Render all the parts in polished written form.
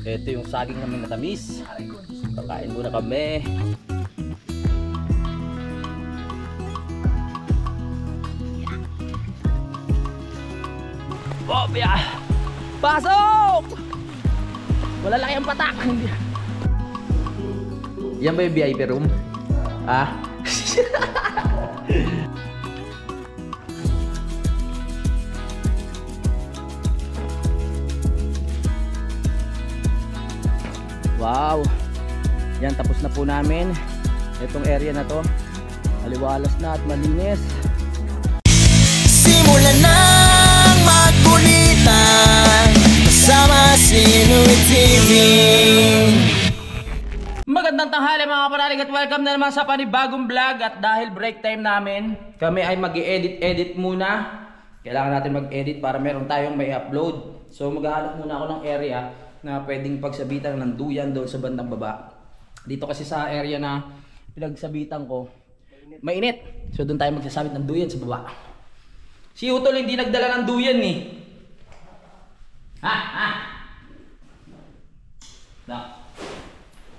Ito yung saging namin na tamis. Kakain muna kami. Bobya! Pasok! Wala lang yung patak. Yan ba yung VIP room? Ah? Wow! Yan, tapos na po namin itong area na to. Maliwalas na at malinis. Simulan ng magkulitan kasama si Inuit TV. Magandang tanghali mga kapanalig at welcome na naman sa panibagong vlog. At dahil break time namin, kami ay mag-i-edit muna. Kailangan natin mag-edit para meron tayong may upload. So maghahanap muna ako ng area na pwedeng pagsabitan ng duyan doon sa bandang baba. Dito kasi sa area na pinagsabitan ko, mainit. So doon tayo magsasabit ng duyan sa baba. Si Utol hindi nagdala ng duyan eh. Ha?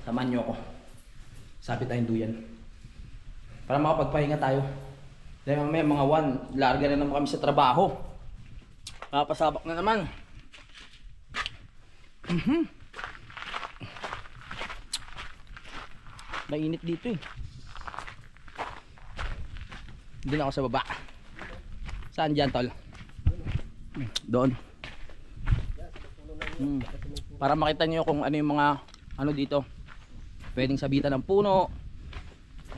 Samahan nyo ako. Sabit tayong duyan. Para makapagpahinga tayo. Dahil mamaya mga 1, larga na naman kami sa trabaho. Papasabak na naman. Mainit dito eh. Doon ako sa baba. Saan dyan, tol? Doon. Para makita nyo kung ano yung mga ano dito. Pwedeng sabitan ng puno.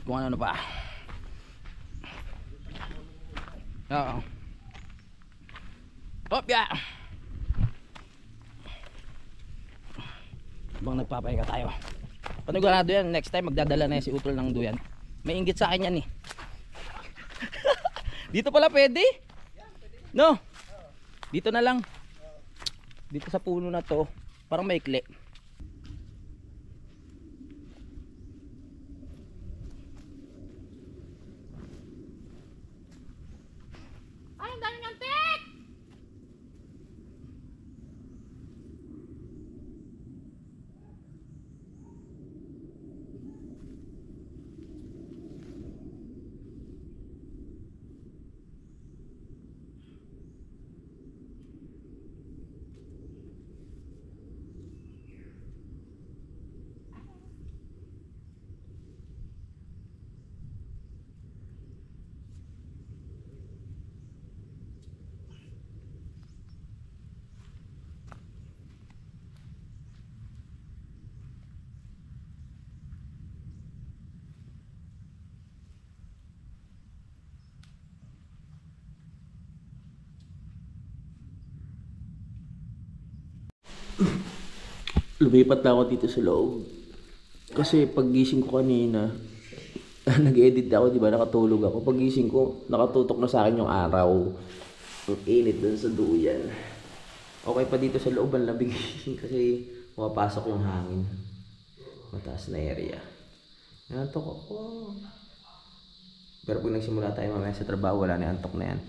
Kung ano pa. Oo. Hop ya. Habang nagpapahinga tayo. Panigurado yan, next time magdadala na yan si Utol ng duyan. May inggit sa akin yan eh. Dito pala pwede? No? Dito na lang. Dito sa puno na to, parang maikli. Ay, ang daming antik! Lumipat na ako dito sa loob. Kasi paggising ko kanina, nag-edit ako, di ba? Nakatulog ako. Paggising ko, nakatutok na sa akin yung araw. Ang init dun sa duyan. Okay pa dito sa loob, ang labig kasi pumapasok yung hangin. Mataas na area. Nantok ako. Pero pag nagsimula tayo mamaya sa trabaho, wala na yung antok na yan.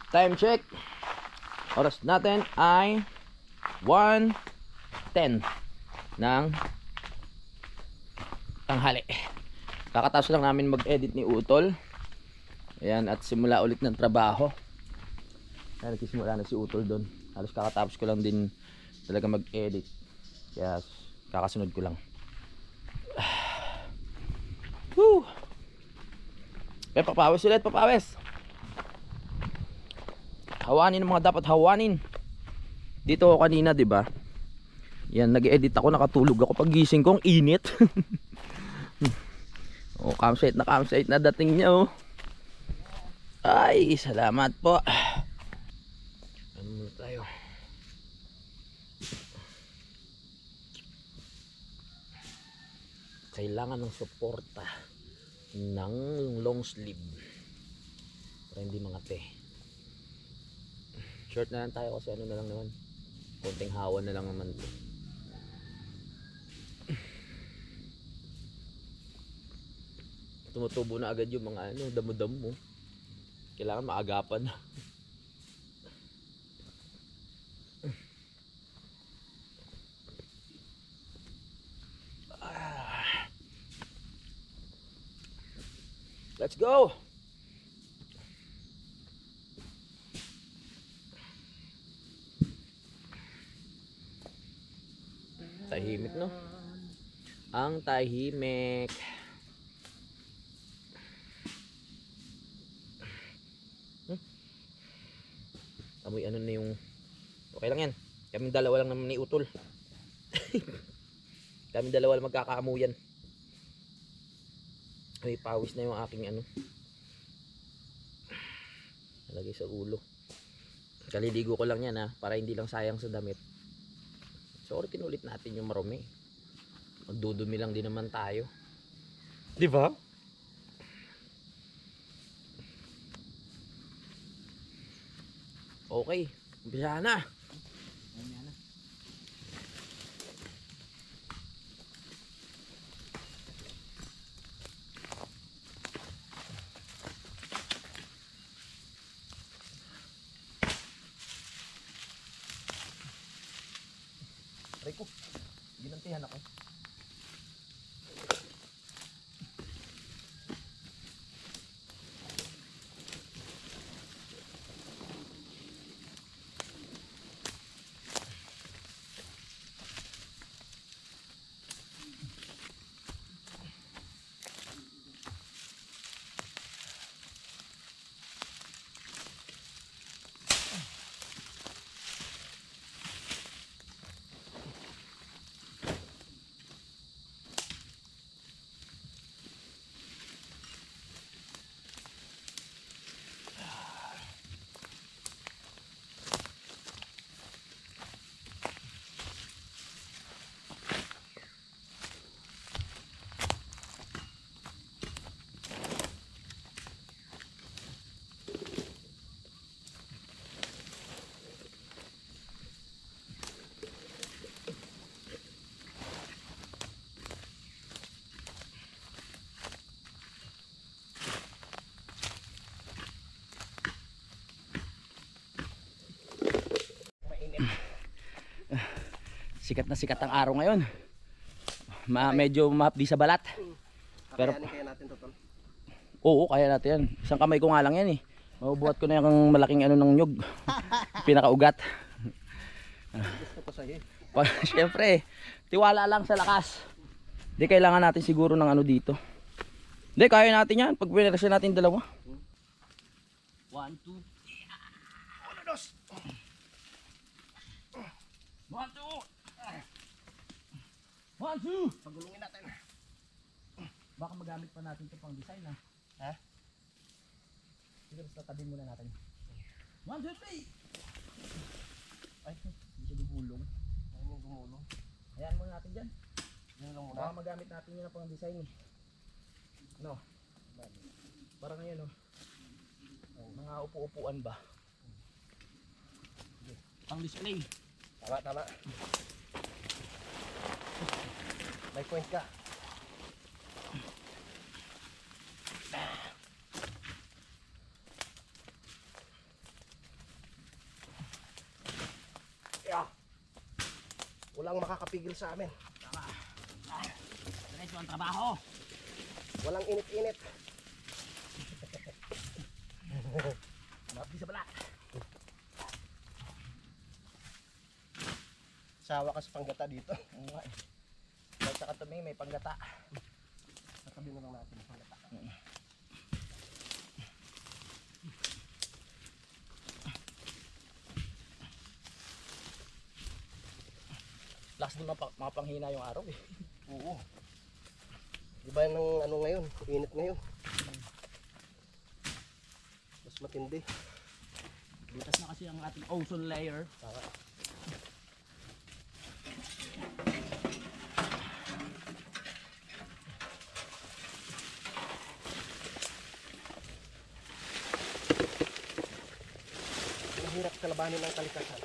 Time check. Oras natin ay 1:10 ng tanghali. Kakatapos lang namin mag-edit ni Utol. Ayan, at simula ulit ng trabaho. Ayan, nagsisimula na si Utol doon. Halos kakatapos ko lang din talaga mag-edit. Kaya kakasunod ko lang. Woo! Kaya papawis ulit, papawis. Hawanin ang mga dapat hawanin. Dito ako kanina, 'di ba? Yan, nag-edit ako, nakatulog ako. Paggising ko, ang init. Oh, campsite na dating niya, oh. Ay, salamat po. Ano muna tayo? Kailangan ng suporta ng long sleeve para hindi mangate. Short na lang tayo kasi ano na lang naman, konting hawa na lang naman to. Tumutubo na agad yung mga ano, damo-damo. Kailangan maagapan na. Let's go! Tahimik, no? Ang tahimik. Amoy ano na yung... Okay lang yan. Kaming dalawa lang naman ni Utol. Kaming dalawa lang magkakaamuyan. May pawis na yung aking ano. Nalagay sa ulo. Kaliligo ko lang yan ha. Para hindi lang sayang sa damit. Sorry, kinulit natin yung marumi. Magdudumi lang din naman tayo. Di ba? Okay, umpisa na. Aray ko, ginantihan ako. Sikat na sikat ang araw ngayon. Medyo mahapdi sa balat. Pero Kaya natin to, tol. oo, kaya natin yan. Isang kamay ko nga lang yan eh. Mabubuhat ko na yung malaking ano ng nyug. Pinakaugat. Gusto ko sa'yo. Siyempre, tiwala lang sa lakas. Di kailangan natin siguro ng ano dito. Di, kaya natin yan. Pag pinarasya natin dalawa. 1, 2. 1, 2. 1, 2. Pagulungin natin. Baka magamit pa natin ito pang design ha. Ha? Siguro sa tabi muna natin. 1, 2, 3. Ay, hindi siya bubulong. Ay, may gumulong. Hayaan muna natin dyan. Yan lang muna. Baka magamit natin yun pang design eh. No. Para ngayon mga upu-upuan ba? Pang display. Tama, tama. May point ka. Yeah. Walang makakapigil sa amin. Diretso ang trabaho. Walang init-init. Mabdi sa balat. Sawa ka sa panggata dito. Oo nga eh. Kahit sa katuming may panggata. Natabi na lang natin ang panggata. Lakas din mapanghina yung araw eh. Oo. Iba ng ano ngayon, init ngayon. Mas matindi. Butas na kasi ang ating ozone layer. Tama. Mahirap kalabanin ng kalikasan.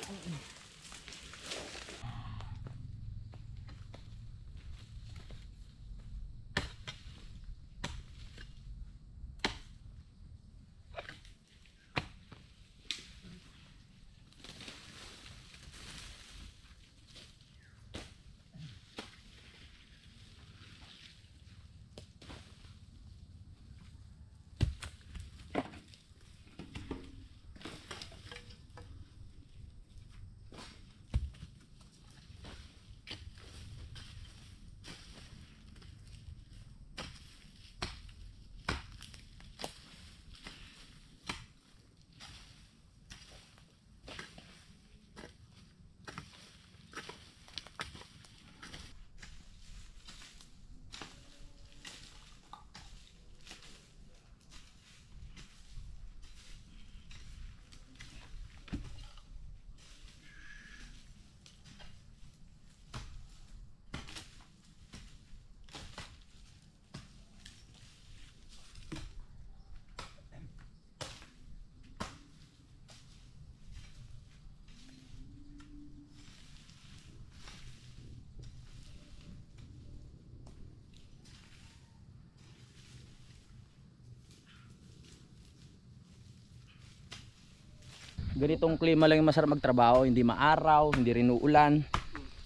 Ganitong klima lang yung masarap magtrabaho, hindi maaraw, hindi rin uulan.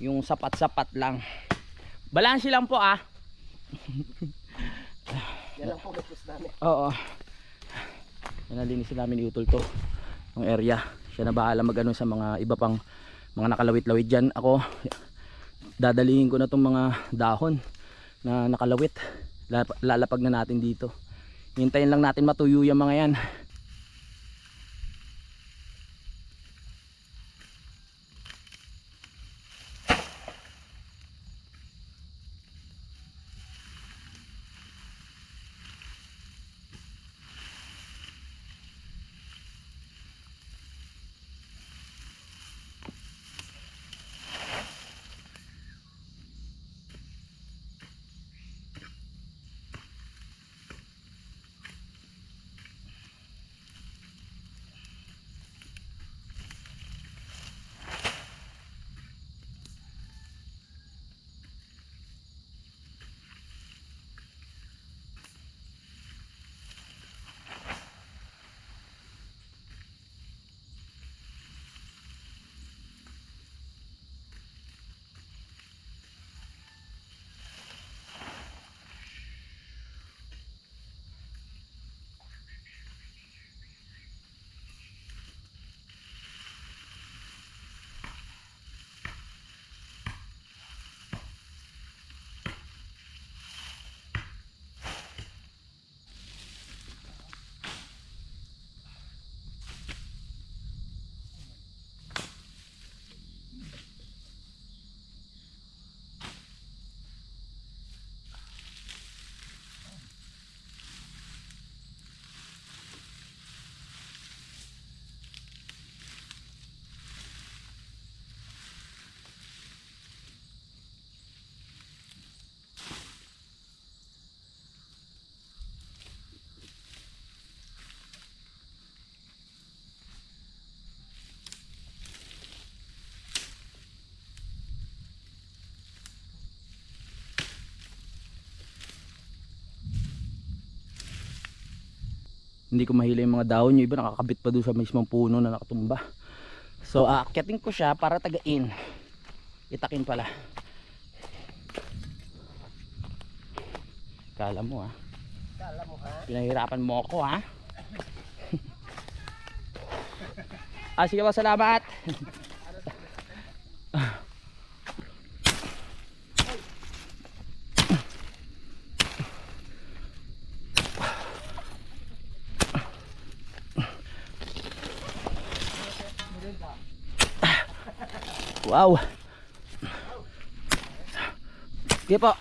Yung sapat-sapat lang. Balanse lang po ah. Yan lang po gusto namin. Oo. Nalinis namin ni Utol to. Yung area. Siya na bahala mag-ano sa mga iba pang mga nakalawit-lawit dyan. Ako, dadalihin ko na tong mga dahon na nakalawit. Lalapag na natin dito. Hintayin lang natin matuyo yung mga yan. Hindi ko mahila yung mga dahon. Yung iba nakakabit pa doon sa mismong puno na nakatumba. So aakyatin ko siya para tagain. Itakin pala. Kala mo ha. Pinahirapan mo ako ha. Sige po, salamat. Wow. Sige po.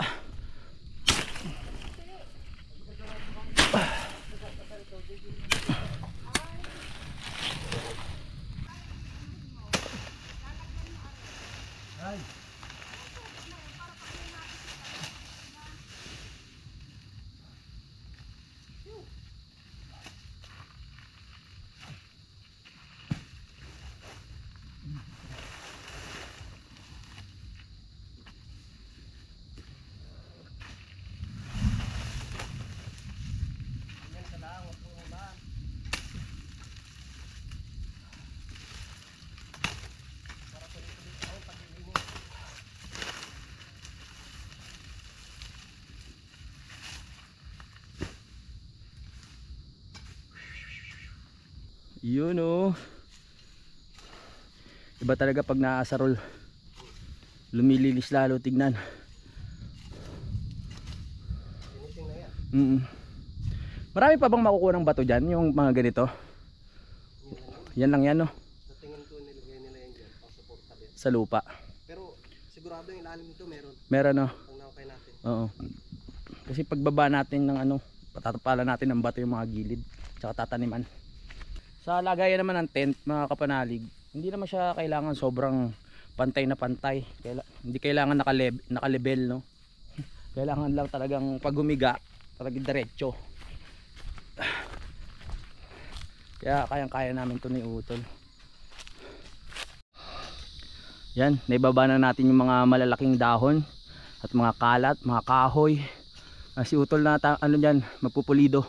Yun oh. Iba talaga pag naasarol. Lumililis lalo tignan. Marami pa bang makukuha ng bato dyan? Yung mga ganito? Yan lang yan no? Sa tingin ko nilagay nila yan dyan. Pang-suporta din. Sa lupa. Pero sigurado yung ilalim nito meron. Meron no? Pag nakakay natin. Oo. Kasi pagbaba natin ng ano, patatapalan natin ng bato yung mga gilid. Tsaka tataniman. Sa lagayan naman ng tent, mga kapanalig, hindi naman siya kailangan sobrang pantay na pantay. Hindi kailangan naka-level, no? Kailangan lang talagang pag humiga, talagang diretso. Kaya kayang-kaya namin ito ni Utol. Yan, naibaba na natin yung mga malalaking dahon at mga kalat, mga kahoy. Si Utol na ano diyan, magpupulido.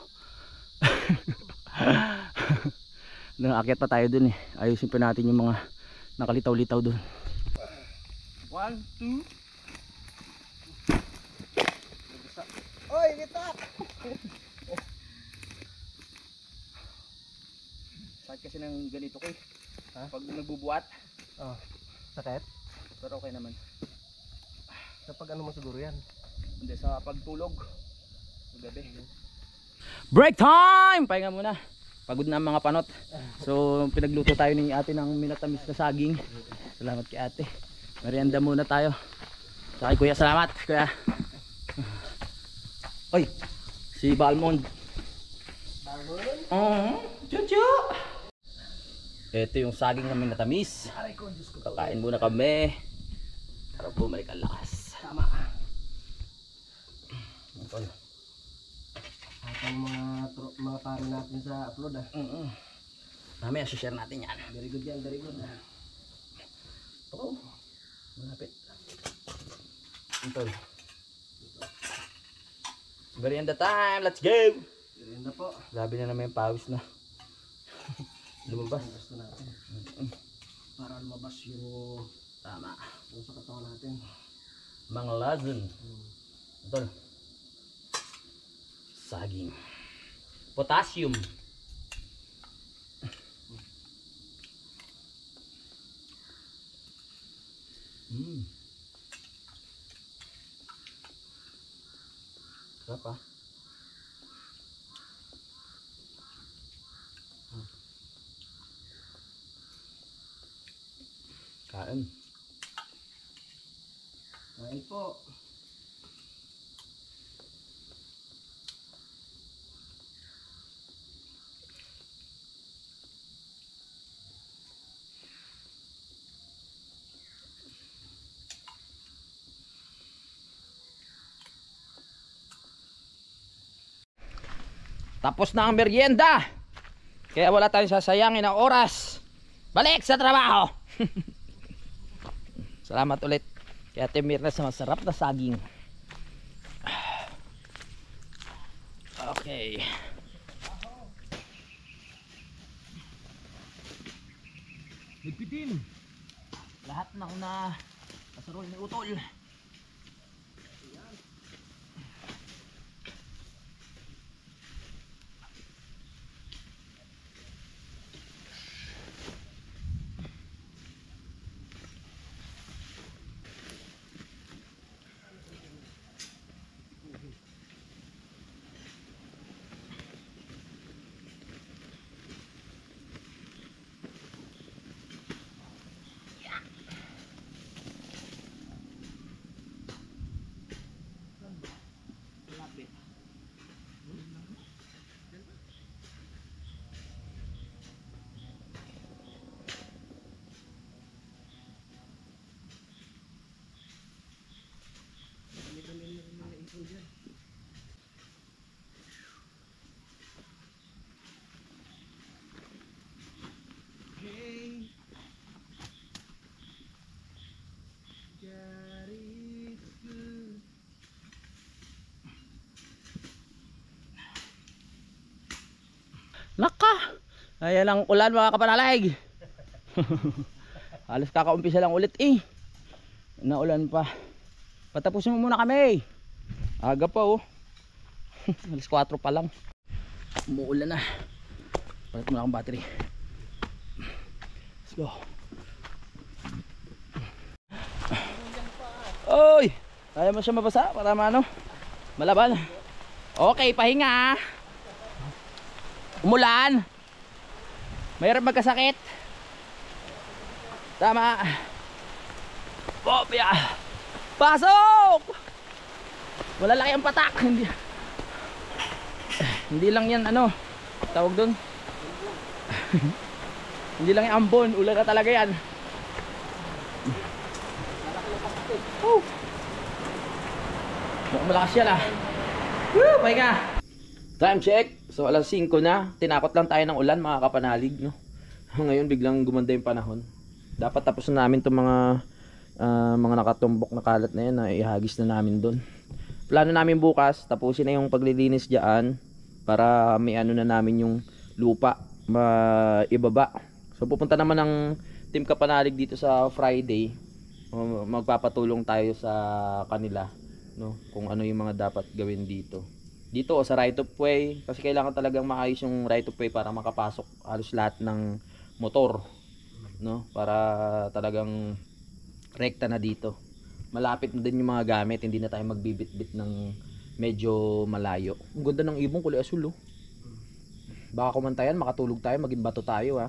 Naakyat pa tayo dun eh. Ayusin pa natin yung mga nakalitaw-litaw dun. 1, 2. Oy, gitak! Sakit kasi ng ganito ko eh. Pag nagbubuhat. Oh, sakit? Pero okay naman. Kapag ano mo siguro yan? Hindi sa pagtulog. Gabi. Break time! Pahinga muna. Pagod na ang mga panot. So pinagluto tayo ni ate ng minatamis na saging. Salamat kay ate. Merienda muna tayo. Saka kay kuya, salamat kuya. Oy, si Balmond. Chuchu! Ito yung saging na minatamis. Kakain muna kami para bumalik ang lakas. Tama. Ito. At ang mga pare natin sa upload Mamaya share natin yan. Very good yan, very good. Oo. Malapit. Ito. Merienda time. Let's go! Ganda po. Grabe na naman yung pawis na. Lumabas. Gusto natin. Para lumabas yung Tama. sa katawan natin. Mga lazon. Ito. Saging. Potassium. Sarap ah. Kain. Kain po. Tapos na ang merienda. Kaya wala tayong sasayangin na oras. Balik sa trabaho. Salamat ulit kay Ate Mirna sa masarap na saging. Okay. Ligpitin lahat ng kasarol ni Utol. Naka! Ayan ang ulan mga kapanalig. Halos kakaumpisa lang ulit eh. Naulan pa. Patapusin mo muna kami. Aga pa oh. Alas 4 pa lang. Umuulan na. Palit muna akong battery. Let's go. Oy! Kaya mo siya mabasa para maano? Malaban. Okay, pahinga. Umulan. Mayroon magkasakit. Tama. Popya. Pasok. Malalaki ang patak. Hindi lang yan ano tawag doon. Hindi lang yung ambon. Ulan na talaga yan. Malakas yan ah. Woo, pahinga. Time check. So alas 5 na. Tinakot lang tayo ng ulan mga kapanalig no? Ngayon biglang gumanda yung panahon. Dapat tapos na namin itong mga nakatumbok na kalat na yan na ihagis na namin doon. Plano namin bukas tapusin na yung paglilinis dyan para may ano na namin yung lupa ibaba. So pupunta naman ng Team Kapanalig dito sa Friday. Magpapatulong tayo sa kanila, no, kung ano yung mga dapat gawin dito o sa right of way, kasi kailangan talagang maayos yung right of way para makapasok halos lahat ng motor, no, para talagang rekta na dito. Malapit na din yung mga gamit, hindi na tayo magbibit-bit ng medyo malayo. Ang ganda ng ibong, kulay asul, oh. Baka kumantayan, makatulog tayo, maging bato tayo, ha.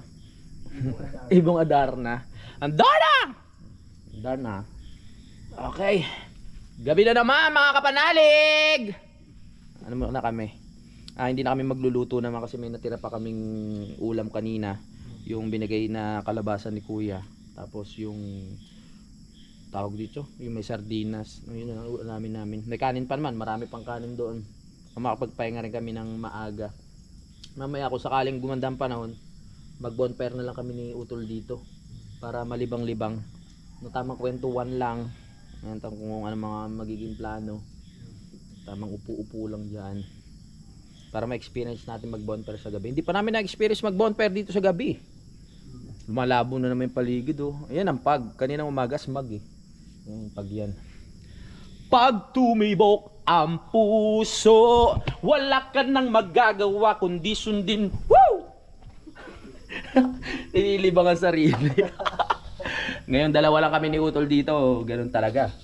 Ibong Adarna. Darna. Okay. Gabi na naman mga kapanalig. Ano muna kami? Hindi na kami magluluto naman kasi may natira pa kaming ulam kanina. Yung binigay na kalabasan ni Kuya. Tapos yung tawag dito, yung may sardinas. Yun ang ulam namin. May kanin pa naman, marami pang kanin doon. Makapagpahinga rin kami ng maaga. Mamaya kung sakaling gumanda ang panahon, mag-bonfire na lang kami ni Utol dito para malibang-libang. No, tamang kwentuhan lang. Kung ano mga magiging plano. Tamang upo-upo lang dyan. Para ma-experience natin mag-bonfire sa gabi. Hindi pa namin na-experience mag-bonfire dito sa gabi. Lumalabo na naman yung paligid, oh. Ayan ang pag. Kaninang umaga smag, eh. Ayan, pag yan. Pag tumibok ang puso, wala ka nang magagawa kundi sundin. Woo! Nililibang ang sarili. Ngayon dalawa lang kami ni Utol dito, ganun talaga.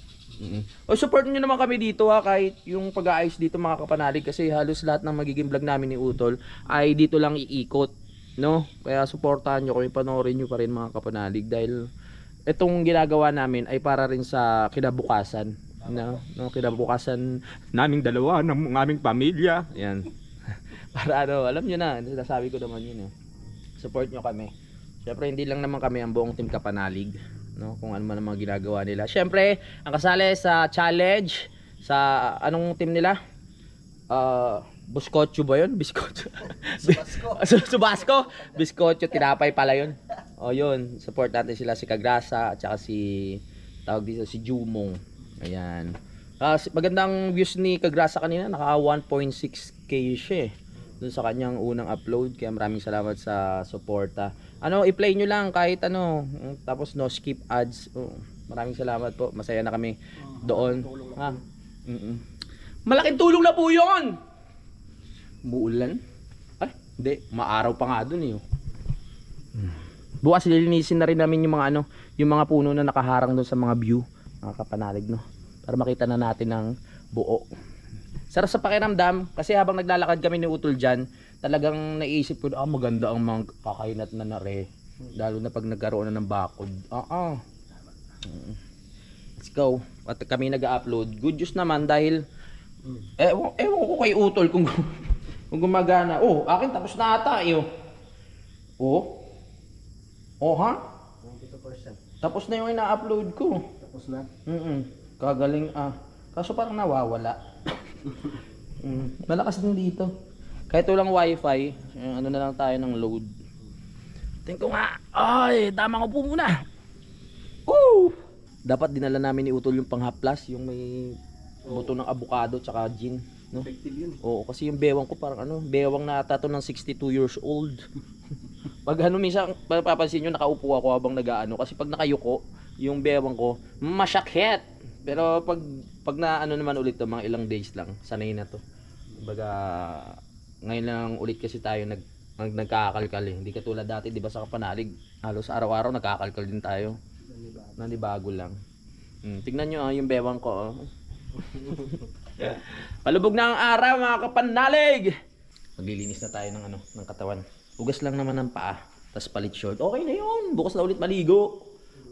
O support niyo naman kami dito, ha, kahit yung pag-aayos dito mga kapanalig, kasi halos lahat ng magiging vlog namin ni Utol ay dito lang iikot, no? Kaya suportahan niyo kami, panoorin niyo pa rin mga kapanalig, dahil itong ginagawa namin ay para rin sa kinabukasan, no kinabukasan naming dalawa ng aming pamilya. Yan. Para ano, alam niyo na, sinasabi ko naman yun, eh. Support niyo kami. Siyempre hindi lang naman kami ang buong Team Kapanalig, no, kung ano man ang mga ginagawa nila. Siyempre ang kasali sa challenge sa anong team nila, Buskotyo ba yun? Biskotyo. Subasco. Biskotyo, tinapay pala yun. O yun, support natin sila, si Kagrasa at saka si tawag dito si Jumong. Ayan. Magandang views ni Kagrasa kanina, naka 1.6k siya, eh, dun sa kanyang unang upload. Kaya maraming salamat sa suporta. Ano, i-play nyo lang kahit ano, tapos no skip ads. Maraming salamat po, masaya na kami doon. Malaking tulong na po yun. Muulan? Ay, hindi, maaraw pa nga dun, eh. Bukas lilinisin na rin namin yung mga ano, yung mga puno na nakaharang doon sa mga view, mga kapanalig, no, para makita na natin ng buo. Sarap sa pakiramdam kasi habang naglalakad kami ni Utol dyan, talagang naisip ko, maganda ang mga kakainat na nare, lalo na pag nagkaroon na ng bakod. Let's go. At kami nag-upload, good news naman dahil ewan ko kay Utol kung gumagana. Akin tapos na ata, eh. Ha? 92%. Tapos na yung ina-upload ko. Tapos na? Kagaling, kaso parang nawawala. Malakas din dito. Kahit walang wifi, ano na lang tayo ng load. Tingin ko nga, tama ko po muna. Dapat dinala namin ni Utol yung panghaplas, yung may buto ng avocado tsaka gin, no? Effective yun. Oo, kasi yung bewang ko parang bewang na ata to ng 62 years old. Pag minsan papapansin nyo, nakaupo ako habang kasi pag nakayuko, yung bewang ko masyakit. Pero pag na naman ulit to, mga ilang days lang, sanay na to. Kumbaga ngayon lang ulit kasi tayo nagkakalkal, eh. Hindi katulad dati, 'di ba, sa Kapanalig, halos araw-araw nagkakalkal din tayo. Nanibago lang. Tingnan nyo yung bewang ko, Palubog na ang araw mga kapanalig. Maglilinis na tayo ng katawan. Ugas lang naman ng paa, tas palit short. Okay na yun, bukas na ulit maligo.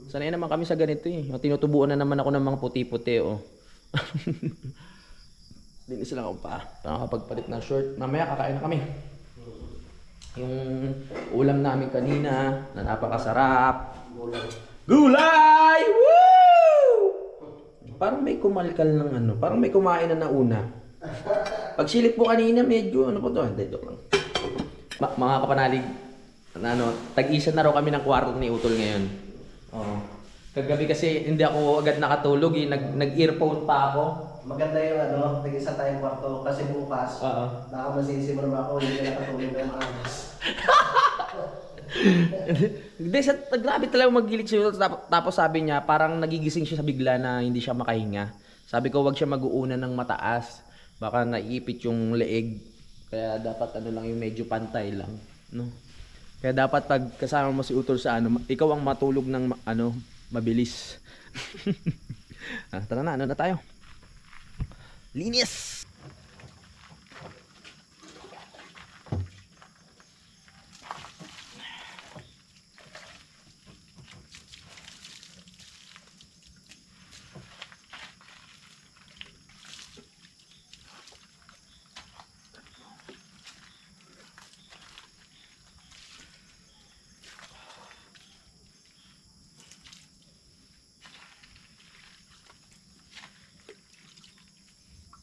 Sanay naman kami sa ganito, eh. Tinutubuan na naman ako ng mga puti-puti, Linis lang ako pa. Nakakapagpalit ng short. Mamaya kakain na kami. Yung ulam namin kanina na napakasarap. Gulay! Woo! Parang may kumalkal ng parang may kumain na nauna. Pagsilip ko kanina medyo po to? Hindi, joke lang. Mga kapanalig, tag-isa na raw kami ng kwarto ni Utol ngayon. Kagabi kasi hindi ako agad nakatulog, eh. Nag-earphone pa ako. Maganda yung nag-isa tayong kwarto kasi bukas baka masisimulan ako, hindi ka nakatulog ng maayos. Hindi, grabe talaga maggilit siya. Tapos sabi niya, parang nagigising siya sa bigla na hindi siya makahinga. Sabi ko, wag siya mag-uuna ng mataas. Baka naiipit yung leeg. Kaya dapat ano lang yung medyo pantay lang. No? Kaya dapat pag kasama mo si Utol sa ano, ikaw ang matulog ng ano, mabilis. Tara na, ano na tayo? Linis!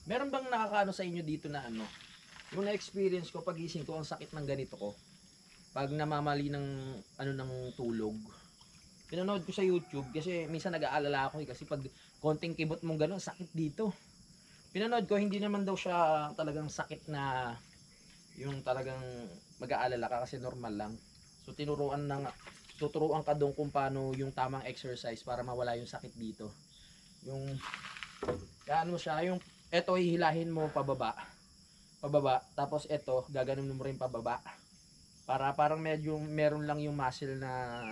Meron bang nakakaano sa inyo dito na ano? Yung na-experience ko pagising ko ang sakit ng ganito ko. Pag namamali ng ano ng tulog. Pinanood ko sa YouTube kasi minsan nag-aalala ako kasi pag konting kibot mong gano'n sakit dito. Pinanood ko hindi naman daw siya talagang sakit na yung talagang mag-aalala ka kasi normal lang. So tuturuan ka doon kung paano yung tamang exercise para mawala yung sakit dito. Yung ano siya, yung eto hihilahin mo pababa, tapos eto gaganon mo rin pababa para parang medyo meron lang yung muscle na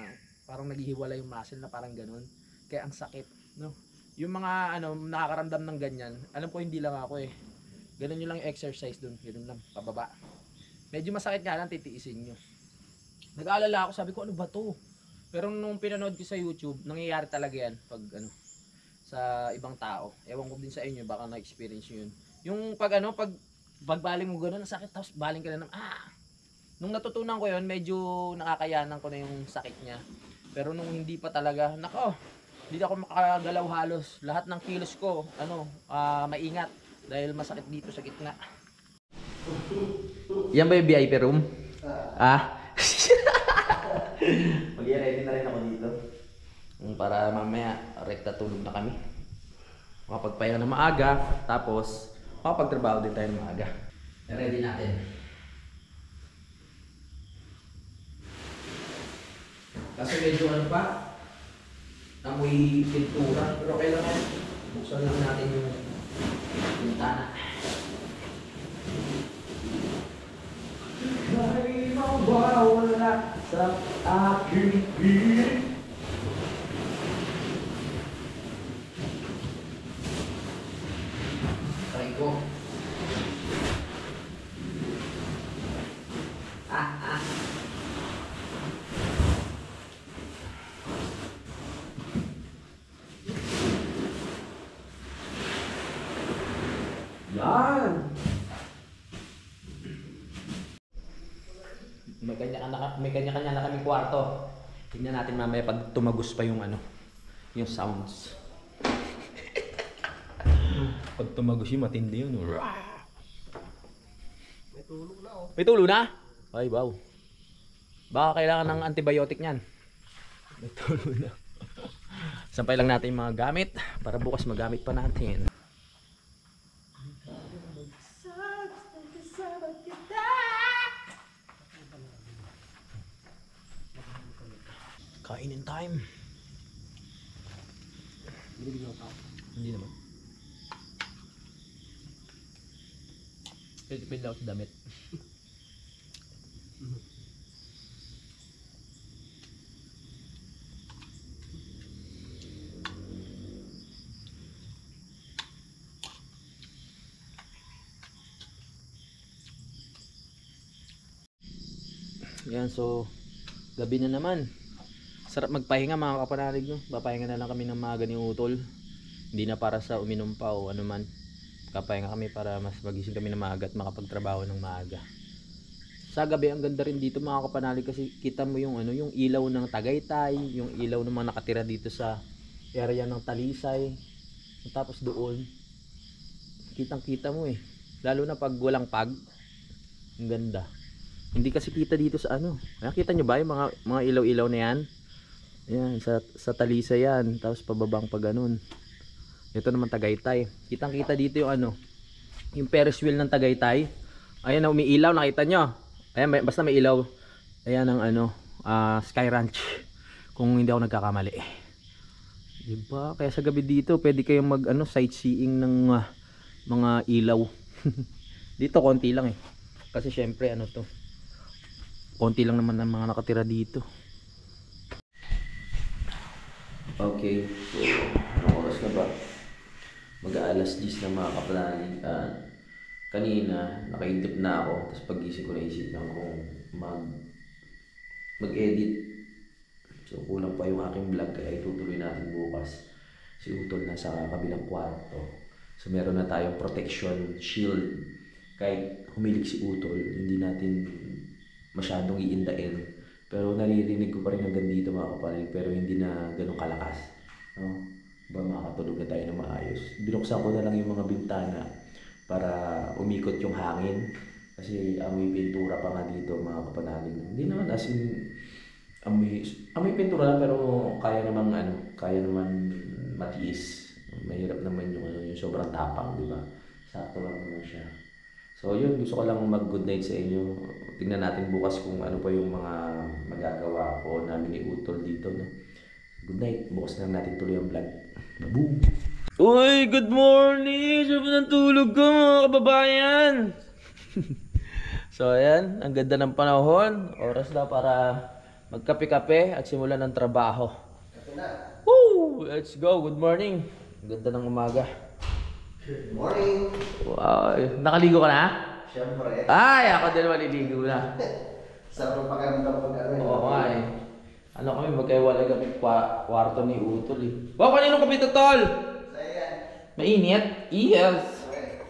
parang naghihiwalay yung muscle na parang ganon, kaya ang sakit, no? Yung mga ano nakakaramdam ng ganyan, alam ko hindi lang ako ganon yun lang yung exercise dun, ganon lang pababa, medyo masakit nga lang, titiisin nyo. Nag-aalala ako, sabi ko ano ba to, pero nung pinanood ko sa YouTube nangyayari talaga yan pag ano sa ibang tao. Ewan ko din sa inyo, baka na-experience yun. Yung pag ano, pagbaling mo gano'n, sakit, tapos baling ka na ng Nung natutunan ko yun, medyo nakakayanan ko na yung sakit niya. Pero nung hindi pa talaga, nako, hindi ako makagalaw halos. Lahat ng kilos ko, maingat. Dahil masakit dito sa gitna. Yan ba yung VIP room? Mag-ready na rin ako dito. Para mamaya rekta tulog na kami, makapagpahinga na maaga, tapos makapagtrabaho din tayo ng maaga. Ready natin. Kasi medyo ano pa, amoy pintura, pero kailangan buksan lang natin yung bintana. Ay mawawala sa aking piling. Ko. Yan. May kanya-kanya na kaming kwarto. Tingnan natin mamaya pag tumagos pa yung ano, yung sounds. Pag tumagos yung matindi yun. May tulog na oh. May tulog na? Ay, wow. Baka kailangan ng antibiotic niyan. May tulog na. Sampay lang natin yung mga gamit para bukas magamit pa natin. Kainin time. Hindi naman. Pilipin lang sa damit. Yan, so gabi na naman. Sarap magpahinga mga kapanalig, no? Papahinga na lang kami ng maaga ni Utol. Hindi na para sa uminom pa o ano man. Papahinga kami para mas magising kami ng maaga at makapagtrabaho ng maaga. Sa gabi ang ganda rin dito mga kapanalig kasi kita mo yung ano, yung ilaw ng Tagaytay, yung ilaw ng mga nakatira dito sa area ng Talisay. Tapos doon kitang-kita mo lalo na pag walang pag. Ang ganda. Hindi kasi kita dito sa ano. Nakita nyo ba yung mga ilaw-ilaw na yan? Ayan, sa Talisay yan. Tapos pababang pa ganun. Ito naman Tagaytay. Kitang-kita dito yung ano, yung Ferris wheel ng Tagaytay. Ayan na umiilaw, nakita nyo. Ayan, basta may ilaw. Ayan ang ano, Sky Ranch kung hindi ako nagkakamali. Diba? Kaya sa gabi dito pwede kayong mag sightseeing ng mga ilaw. Dito konti lang kasi syempre konti lang naman ang mga nakatira dito. Okay, so anong oras na ba? Mag-aalas 10 na mga kaplanig. Kanina nakaidip na ako, tapos pagising ko naisipan kong mag-edit. So kulang pa yung aking vlog kaya itutuloy natin bukas. Si Utol nasa kabilang kwarto. So meron na tayong protection shield. Kahit humilig si Utol, hindi natin masyadong iindain. Pero naririnig ko pa rin hanggang dito mga kapalig, pero hindi na ganun kalakas. No? Ba makakatulog na tayo na maayos. Binuksan ko na lang yung mga bintana para umikot yung hangin. Kasi amoy pintura pa nga dito mga kapanalig. Hindi naman as in amoy pintura lang, pero kaya naman matiis. Mahirap naman yung sobrang tapang, di ba? Sakto lang naman siya. So yun, gusto ko lang mag-good night sa inyo. Tingnan natin bukas kung ano pa yung mga magagawa ko namin ni Utol dito, no? Good night. Bukas lang natin tuloy ang vlog. Boom! Uy! Good morning! Sabi ng tulog ko mga kababayan! So ayan, ang ganda ng panahon. Oras na para magkape-kape at simulan ng trabaho. Woo! Let's go! Good morning! Ang ganda ng umaga. Good morning! Wow! Nakaligo ka na? Siyempre. Ay! Ako din maliligo na. Sarap ng pakiramdam pag Oo nga eh. Ano kami, magkaiwalay kami kwarto ni Utol eh. Wow! Kanino kami to, Tol? Saya. Mainit? Yes! Okay.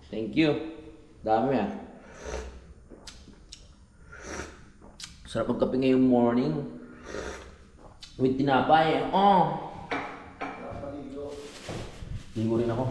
Thank you. Dami ah. Sarap magkape ngayong morning. With tinapay. Ligo rin ako.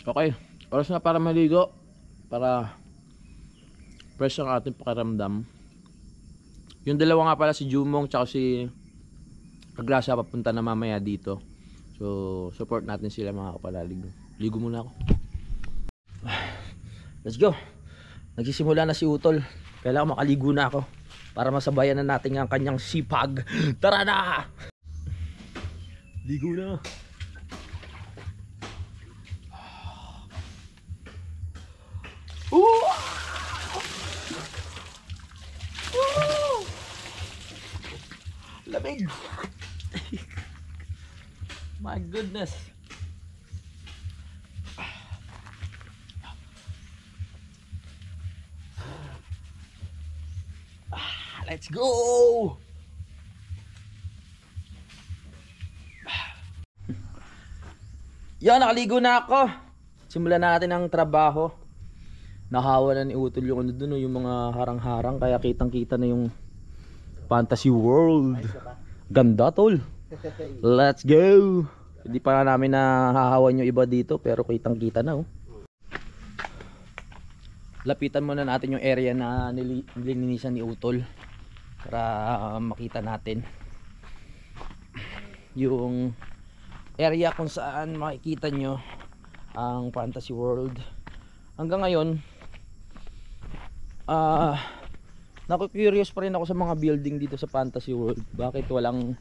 Okay, oras na para maligo, para fresh ang ating pakiramdam. Yung dalawa nga pala, si Jumong tsaka si Aglasa, papunta na mamaya dito. So support natin sila mga kapalalig. Ligo muna ako. Let's go. Nagsisimula na si Utol. Kailangan makaligo na ako para masabayan na natin ang kanyang sipag. Tara na! Ligo na. Lamig. My goodness. Let's go. Yan, nakaligo na ako. Simulan na natin ang trabaho. Nahawa na ni Utol yung ano dun, yung mga harang-harang, kaya kitang-kita na yung Fantasy World. Ganda, Tol. Let's go. Hindi pa namin nahahawan yung iba dito, pero kitang-kita na, oh. Lapitan muna natin yung area na nilinisan ni Utol para makita natin yung area kung saan makikita nyo ang Fantasy World. Hanggang ngayon naku-curious pa rin ako sa mga building dito sa Fantasy World. Bakit walang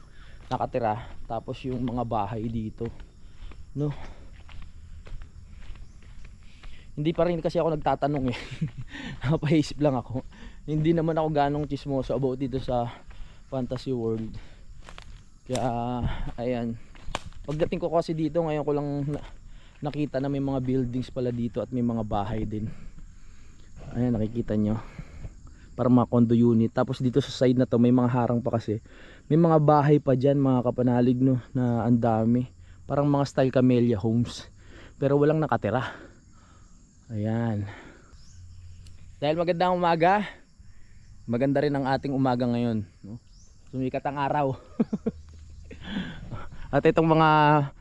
nakatira, tapos yung mga bahay dito, no? Hindi pa rin kasi ako nagtatanong eh. Napaisip lang ako. Hindi naman ako ganong chismoso about dito sa Fantasy World. Kaya ayan, pagdating ko kasi dito, ngayon ko lang nakita na may mga buildings pala dito at may mga bahay din. Ayan, nakikita nyo, parang mga condo unit. Tapos dito sa side na to may mga harang pa kasi. May mga bahay pa dyan mga kapanalig, no, na ang dami. Parang mga style Camellia homes, pero walang nakatira. Ayan. Dahil magandang umaga, maganda rin ang ating umaga ngayon, no? Sumikat ang araw. At itong mga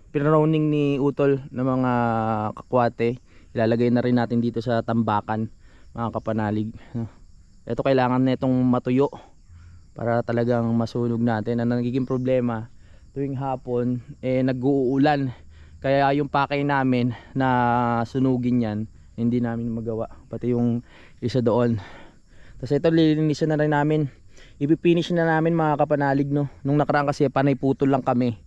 pinroning ni Utol ng mga kakwate. Ilalagay na rin natin dito sa tambakan, mga kapanalig. Ito kailangan na itong matuyo para talagang masunog natin. Ang nagiging problema tuwing hapon nag-uulan, kaya yung pakay namin na sunugin yan hindi namin magawa, pati yung isa doon. Tapos ito lilinisan na rin namin, ipipinish na namin mga kapanalig, no? Nung nakaraan kasi panay putol lang kami,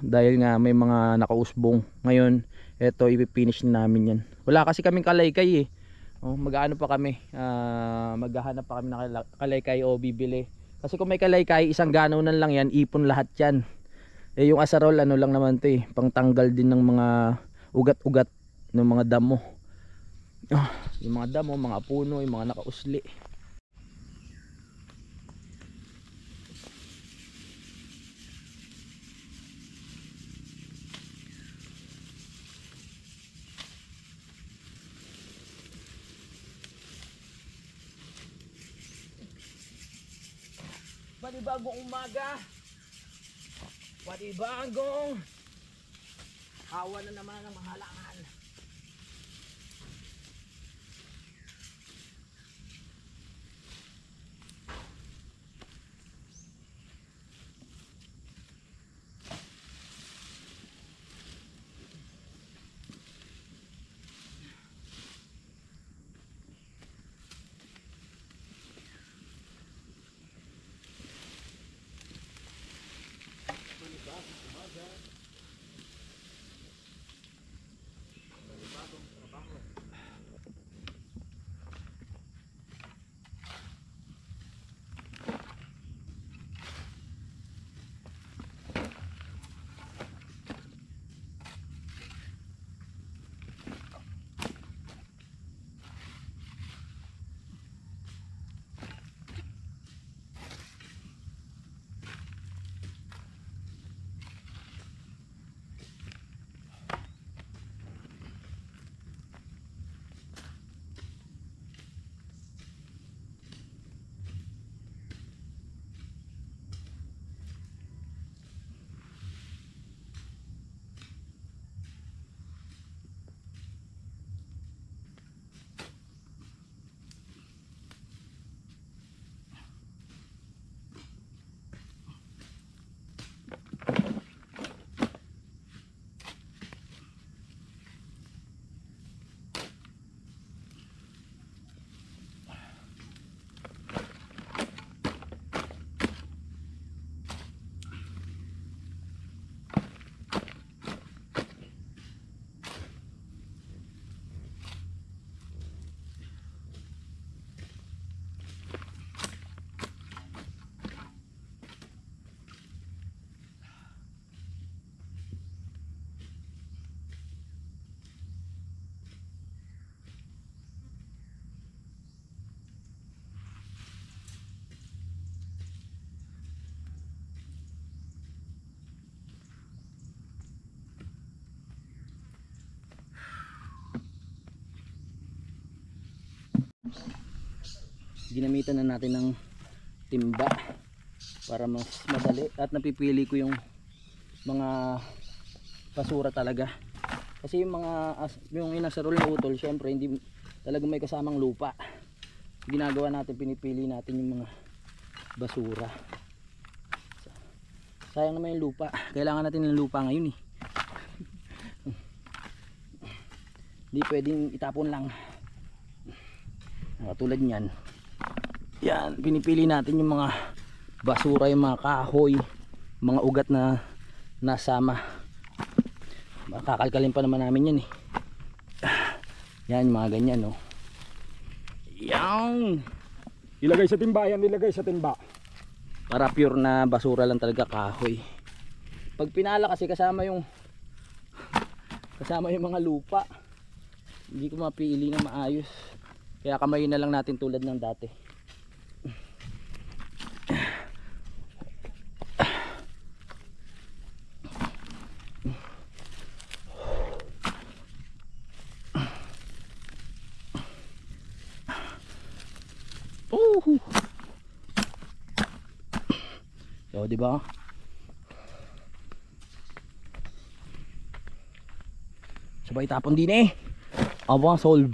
dahil nga may mga nakausbong. Ngayon ito ipipinish na namin yan. Wala kasi kaming kalaykay mag-ano pa kami, maghahanap pa kami ng kalaykay o bibili. Kasi kung may kalaykay, isang ganonan lang yan, ipon lahat yan. Yung asarol ano lang naman to pangtanggal din ng mga ugat-ugat ng mga damo. Yung mga damo, mga puno, yung mga nakausli. Panibagong umaga, panibagong hawa na naman ng mga halangan. Ginamitan na natin ng timba para mas madali, at napipili ko yung mga basura talaga, kasi yung yung inasarol na utol syempre hindi talaga may kasamang lupa. Ginagawa natin, pinipili natin yung mga basura. Sayang naman yung lupa, kailangan natin ng lupa ngayon hindi pwedeng itapon lang katulad niyan. Yan, pinipili natin yung mga basura, yung mga kahoy, mga ugat na nasama. Makakalkalin pa naman namin yan Yan, mga ganyan Yan. Ilagay sa timba yan, ilagay sa timba. Para pure na basura lang talaga, kahoy. Pag pinala kasi kasama yung mga lupa, hindi ko mapili na maayos. Kaya kamayin na lang natin tulad ng dati. So, di ba? Sabay tapon din eh. Aba, solve.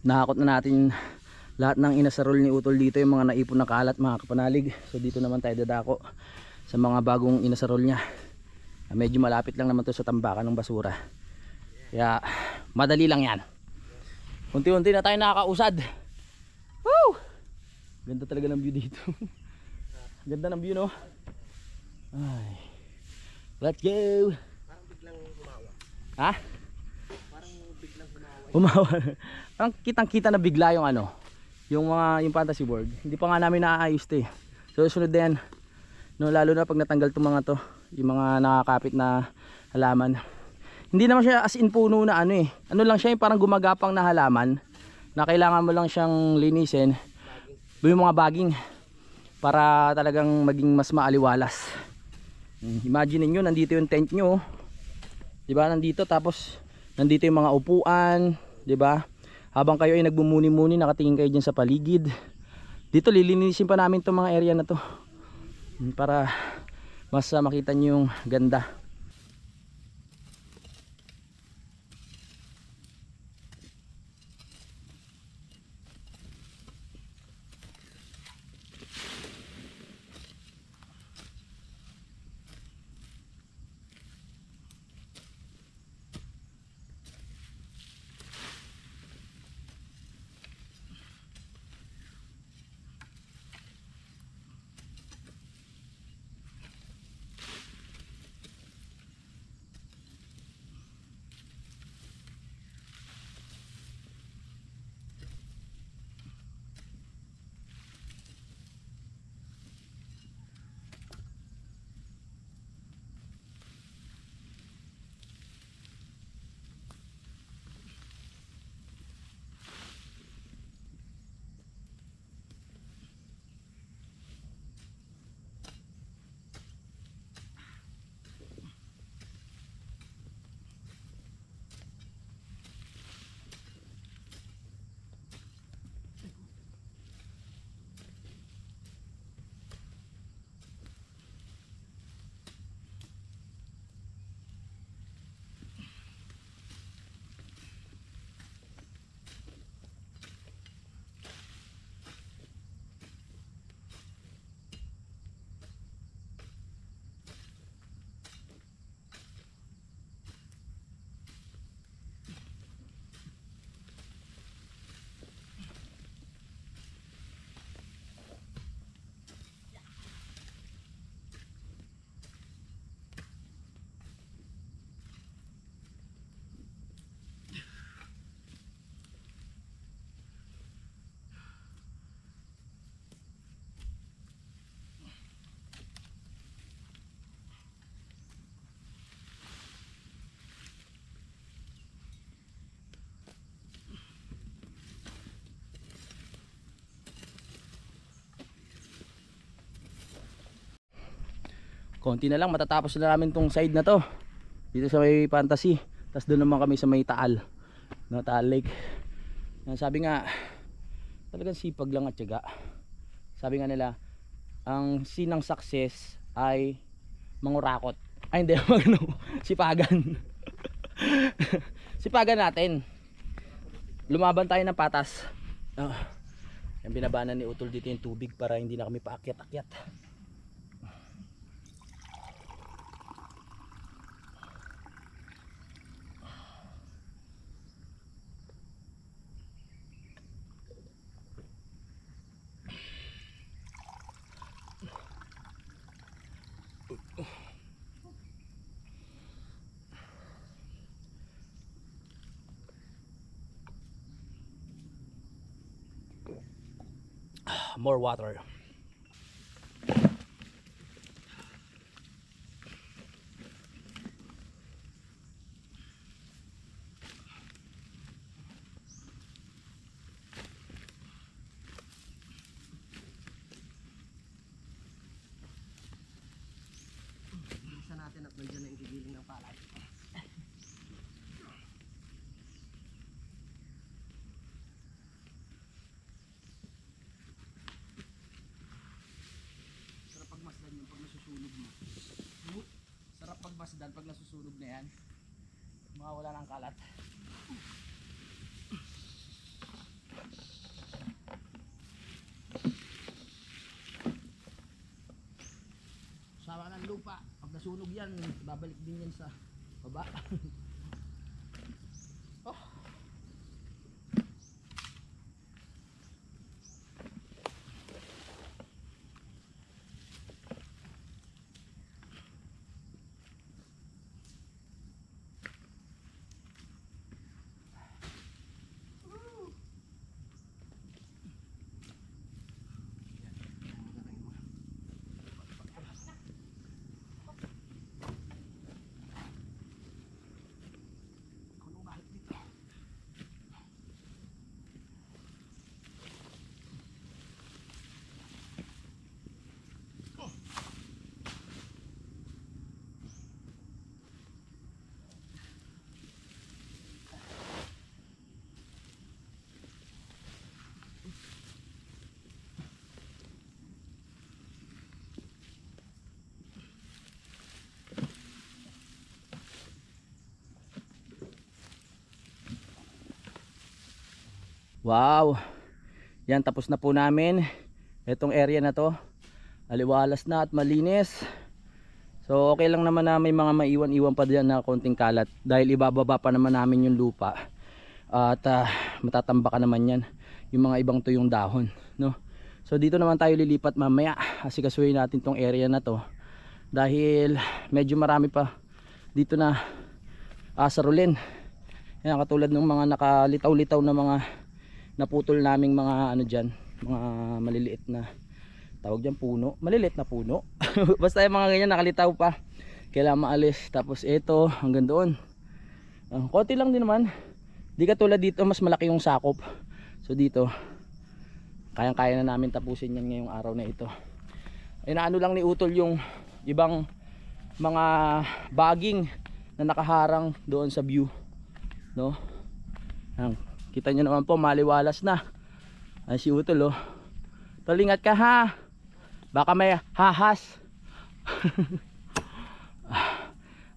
Nakakot na natin lahat ng inasarol ni Utol dito, yung mga naipon na kalat mga kapanalig. So dito naman tayo dadako sa mga bagong inasarol niya. Medyo malapit lang naman to sa tambakan ng basura. Kaya madali lang yan. Unti-unti na tayo nakakausad. Woo! Ganda talaga ng view dito. Ganda ng view, no? Ay. Let's go! Parang biglang humawa. Ha? Parang biglang humawa. Umawa. Parang kitang-kita na bigla yung ano, yung mga yung fantasy board. Hindi pa nga namin naaayos 'to eh. So sunod din. No, lalo na pag natanggal tong mga to, yung mga nakakapit na halaman. Hindi naman siya as in puno na ano eh. Ano lang siya, yung parang gumagapang na halaman na kailangan mo lang siyang linisin. Yung mga baging para talagang maging mas maaliwalas. Imagine niyo nandito yung tent nyo. 'Di ba? Nandito, tapos nandito yung mga upuan, 'di ba? Habang kayo ay nagbumuni-muni, nakatingin kayo dyan sa paligid. Dito lilinisin pa namin itong mga area na to para mas makita nyo yung ganda. Konti na lang matatapos na namin tong side na to dito sa may fantasy. Tapos doon naman kami sa may Taal, no, Taal Lake. Sabi nga talagang sipag lang at tiyaga. Sabi nga nila ang sinang success ay mangurakot. Ay hindi, magano, sipagan. Sipagan natin. Lumaban tayo ng patas. Yung binabanan ni Utol dito yung tubig para hindi na kami paakyat-akyat. more water. Bilisan natin at nandiyan na yung gigiling ng palay. Sarap pagmasdan yun pag nasusunog mo. Sarap pagmasdan pag nasusunog na yan. Mawawala ng kalat. Sama ng lupa. Pag nasunog yan, babalik din yan sa baba. Oh. Wow. Yan, tapos na po namin itong area na to. Aliwalas na at malinis. So okay lang naman na may mga maiwan-iwan pa diyan na konting kalat dahil ibababa pa naman namin yung lupa. At matatambakan naman yan yung mga ibang tuyong dahon, no? So dito naman tayo lilipat mamaya. Asikasuhin natin tong area na to dahil medyo marami pa dito na sarulin. Yan, katulad ng mga nakalitaw-litaw na mga naputol naming mga ano dyan, mga maliliit na tawag dyan puno, maliliit na puno. Basta yung mga ganyan nakalitaw pa, kailangan maalis. Tapos ito hanggang doon, konti lang din naman, di katulad dito mas malaki yung sakop. So dito kayang kaya na namin tapusin yan ngayong araw na ito. Inaano lang ni Utol yung ibang mga baging na nakaharang doon sa view, no? Kita nyo naman po, maliwalas na. Ay si Utol, oh. Talingat ka ha, baka may hahas.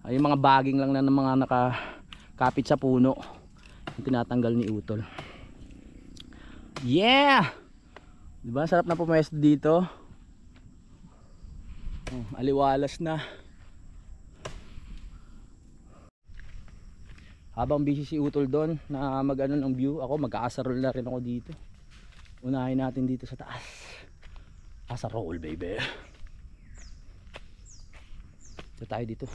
Ay, yung mga baging lang na ng mga nakakapit sa puno yung tinatanggal ni Utol. Yeah, diba sarap na pumwesto dito. Aliwalas na. Habang busy si Utol doon na mag-ano ng view, ako mag-aasarol na rin ako dito. Unahin natin dito sa taas. Asarol baby. Ito tayo dito.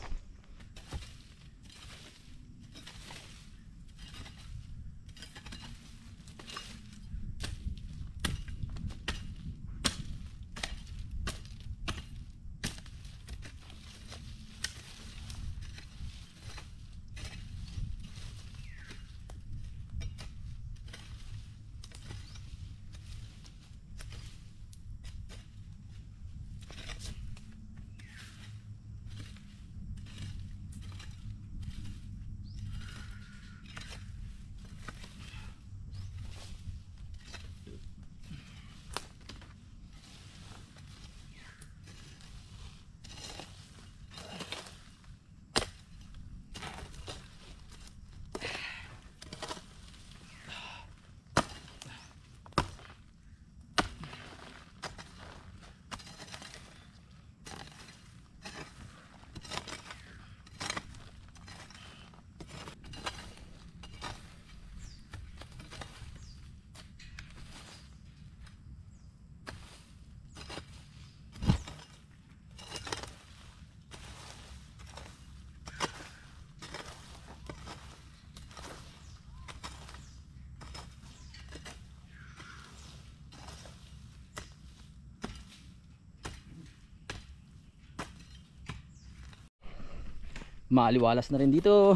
Maaliwalas na rin dito.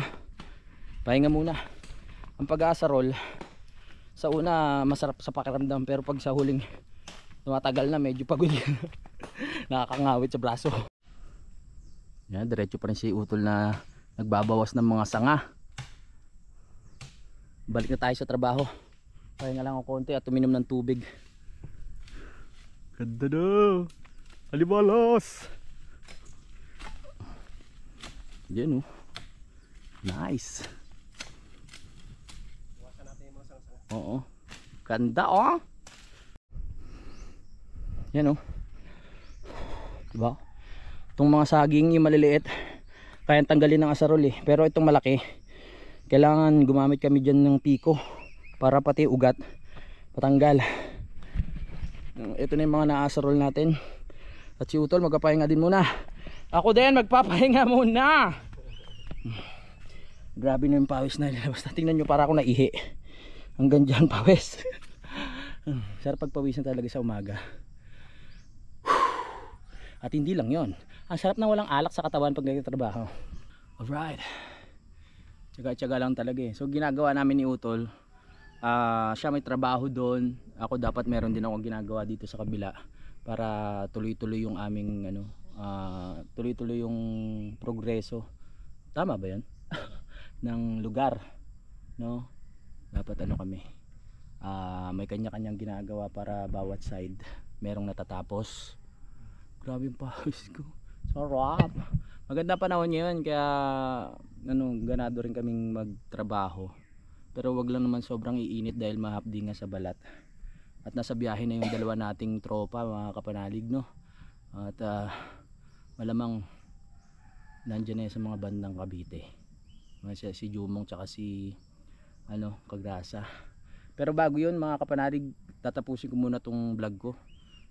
Pahinga muna. Ang pag-aasarol sa una masarap sa pakiramdam, pero pag sa huling tumatagal na medyo pagod. Nakakangawit sa braso. Yan, diretso pa rin si Utol na nagbabawas ng mga sanga. Balik na tayo sa trabaho. Pahinga lang ako konti at uminom ng tubig. Ganda na. Alibalas. Yan oh. Nice. Oo. Ganda oh. Yan oh. Diba? Itong mga saging yung maliliit kayang tanggalin ng asarol eh. Pero itong malaki kailangan gumamit kami dyan ng piko para pati ugat patanggal. Ito na yung mga naasarol natin. At si Utol magpapahinga din muna. Ako din magpapahinga muna. Grabe na yung pawis na nilabas na. Tingnan nyo, para ako naihi. Hanggang dyan pawis. Sarap pagpawisan talaga sa umaga. At hindi lang yon, ang sarap na walang alak sa katawan pag nagtatrabaho. Alright. Tsaga-tsaga lang talaga eh. So ginagawa namin ni Utol, siya may trabaho doon, ako dapat meron din akong ginagawa dito sa kabila para tuloy-tuloy yung aming ano, tuloy-tuloy yung progreso. Tama ba 'yan? Ng lugar, no? Dapat ano kami, may kanya-kanyang ginagawa para bawat side merong natatapos. Grabe yung pawis ko. Sarap. Maganda panahon ngayon kaya ano, ganado rin kaming magtrabaho. Pero wag lang naman sobrang iinit dahil mahapdi nga sa balat. At nasa biyahe na yung dalawa nating tropa, mga kapanalig, no? At malamang nandiyan na sa mga bandang Cavite. Si Jumong tsaka si ano, Kagrasa. Pero bago yun mga kapanalig, tatapusin ko muna tong vlog ko.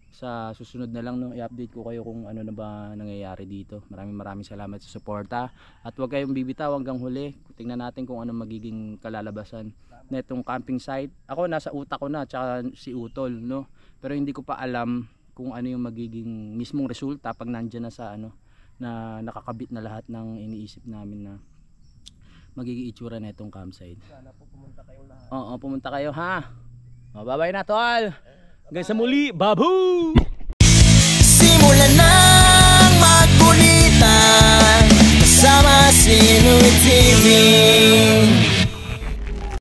Sa susunod na lang, no, i-update ko kayo kung ano na ba nangyayari dito. Maraming salamat sa suporta. At huwag kayong bibitaw hanggang huli. Tingnan natin kung ano magiging kalalabasan na itong camping site. Ako nasa utak ko na, tsaka si Utol, no? Pero hindi ko pa alam kung ano yung magiging mismong resulta pag nandyan na sa ano, na nakakabit na lahat ng iniisip namin na magiging itsura na itong campsite. Sana po pumunta kayong lahat. Oo, pumunta kayo ha. Bye bye na tol. Hanggang sa muli, babu! Simulan na